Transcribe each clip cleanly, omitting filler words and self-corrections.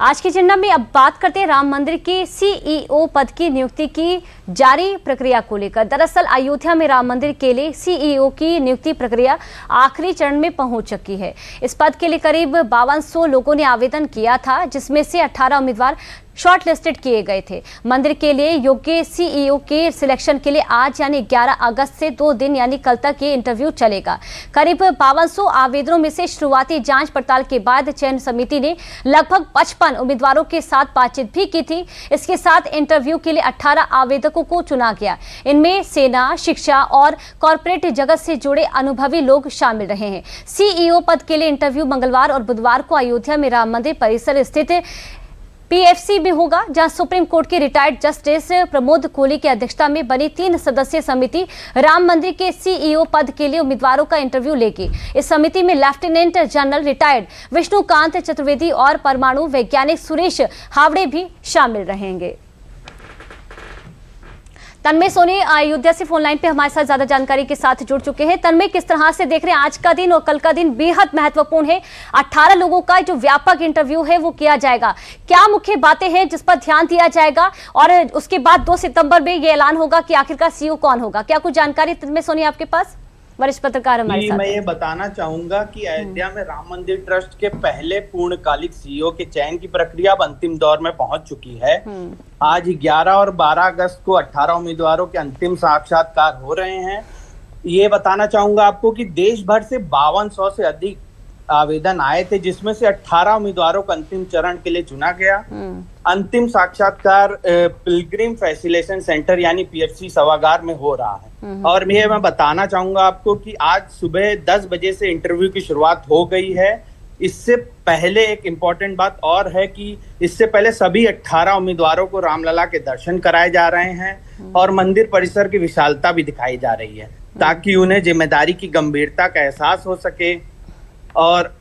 आज की एजेंडा में अब बात करते हैं राम मंदिर के सीईओ पद की नियुक्ति की जारी प्रक्रिया को लेकर। दरअसल अयोध्या में राम मंदिर के लिए सीईओ की नियुक्ति प्रक्रिया आखिरी चरण में पहुंच चुकी है। इस पद के लिए करीब 5200 लोगों ने आवेदन किया था, जिसमें से 18 उम्मीदवार शॉर्ट लिस्टेड किए गए थे। मंदिर के लिए योग्य सीईओ के सिलेक्शन के लिए आज यानी 11 अगस्त से 2 दिन यानी कल तक ये इंटरव्यू चलेगा। करीब 5200 आवेदनों में से शुरुआती जांच पड़ताल के बाद चयन समिति ने लगभग 55 उम्मीदवारों के साथ बातचीत भी की थी। इसके साथ इंटरव्यू के लिए 18 आवेदकों को चुना गया। इनमें सेना, शिक्षा और कॉरपोरेट जगत से जुड़े अनुभवी लोग शामिल रहे हैं। सीईओ पद के लिए इंटरव्यू मंगलवार और बुधवार को अयोध्या में राम मंदिर परिसर स्थित पीएफसी भी होगा, जहां सुप्रीम कोर्ट के रिटायर्ड जस्टिस प्रमोद कोहली की अध्यक्षता में बनी 3 सदस्यीय समिति राम मंदिर के सीईओ पद के लिए उम्मीदवारों का इंटरव्यू लेगी। इस समिति में lieutenant general retired Vishnukant Chaturvedi और परमाणु वैज्ञानिक सुरेश हावड़े भी शामिल रहेंगे। तन्मय सोनी अयोध्या से फोन लाइन पे हमारे साथ ज्यादा जानकारी के साथ जुड़ चुके हैं। तन्मय, किस तरह से देख रहे हैं आज का दिन और कल का दिन बेहद महत्वपूर्ण है। 18 लोगों का जो व्यापक इंटरव्यू है वो किया जाएगा। क्या मुख्य बातें हैं जिस पर ध्यान दिया जाएगा और उसके बाद 2 सितंबर में ये ऐलान होगा कि आखिरकार सीईओ कौन होगा? क्या कुछ जानकारी तन्मय सोनी आपके पास? वरिष्ठ पत्रकार हमारे साथ। मैं ये बताना चाहूंगा कि अयोध्या में राम मंदिर ट्रस्ट के पहले पूर्णकालिक सीईओ के चयन की प्रक्रिया अब अंतिम दौर में पहुंच चुकी है। आज 11 और 12 अगस्त को 18 उम्मीदवारों के अंतिम साक्षात्कार हो रहे हैं। ये बताना चाहूंगा आपको कि देश भर से 5200 से अधिक आवेदन आए थे, जिसमें से 18 उम्मीदवारों को अंतिम चरण के लिए चुना गया। अंतिम साक्षात्कार पिलग्रिम फैसिलिटेशन सेंटर यानी पीएफसी सभागार में हो रहा है। और मैं बताना चाहूंगा आपको कि आज सुबह 10 बजे से इंटरव्यू की शुरुआत हो गई है। इससे पहले एक इम्पोर्टेंट बात और है कि इससे पहले सभी 18 उम्मीदवारों को रामलला के दर्शन कराए जा रहे हैं और मंदिर परिसर की विशालता भी दिखाई जा रही है, ताकि उन्हें जिम्मेदारी की गंभीरता का एहसास हो सके। और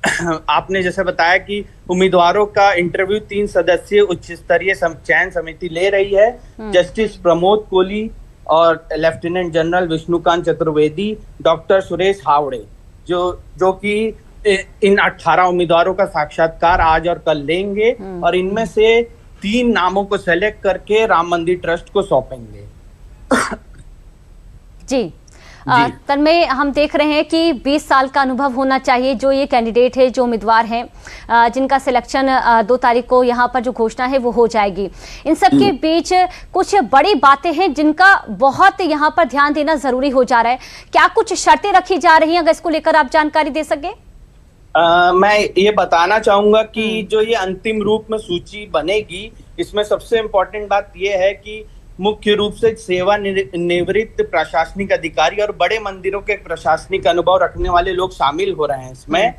आपने जैसे बताया कि उम्मीदवारों का इंटरव्यू 3 सदस्यीय उच्च स्तरीय चयन समिति ले रही है। जस्टिस प्रमोद कोहली और lieutenant general Vishnukant Chaturvedi, doctor Suresh Havade, जो कि इन 18 उम्मीदवारों का साक्षात्कार आज और कल लेंगे और इनमें से 3 नामों को सेलेक्ट करके राम मंदिर ट्रस्ट को सौंपेंगे। जी तन्मय, हम देख रहे हैं कि 20 साल का अनुभव होना चाहिए जो ये कैंडिडेट है, जो उम्मीदवार हैं, जिनका सिलेक्शन 2 तारीख को यहाँ पर जो घोषणा है वो हो जाएगी। इन सब के बीच कुछ बड़ी बातें हैं जिनका बहुत यहाँ पर ध्यान देना जरूरी हो जा रहा है। क्या कुछ शर्तें रखी जा रही हैं, अगर इसको लेकर आप जानकारी दे सके? मैं ये बताना चाहूंगा कि जो ये अंतिम रूप में सूची बनेगी, इसमें सबसे इम्पोर्टेंट बात ये है कि मुख्य रूप से सेवानिवृत्त प्रशासनिक अधिकारी और बड़े मंदिरों के प्रशासनिक अनुभव रखने वाले लोग शामिल हो रहे हैं।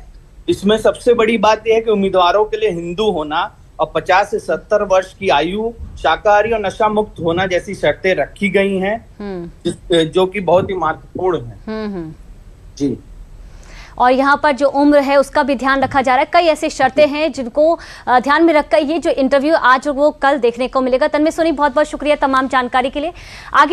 इसमें सबसे बड़ी बात यह है कि उम्मीदवारों के लिए हिंदू होना और 50 से 70 वर्ष की आयु, शाकाहारी और नशा मुक्त होना जैसी शर्तें रखी गई हैं, जो कि बहुत ही महत्वपूर्ण है। जी। और यहाँ पर जो उम्र है उसका भी ध्यान रखा जा रहा है। कई ऐसी शर्तें हैं जिनको ध्यान में रखकर ये जो इंटरव्यू आज वो कल देखने को मिलेगा। तन्मय सोनी, बहुत बहुत शुक्रिया तमाम जानकारी के लिए। आगे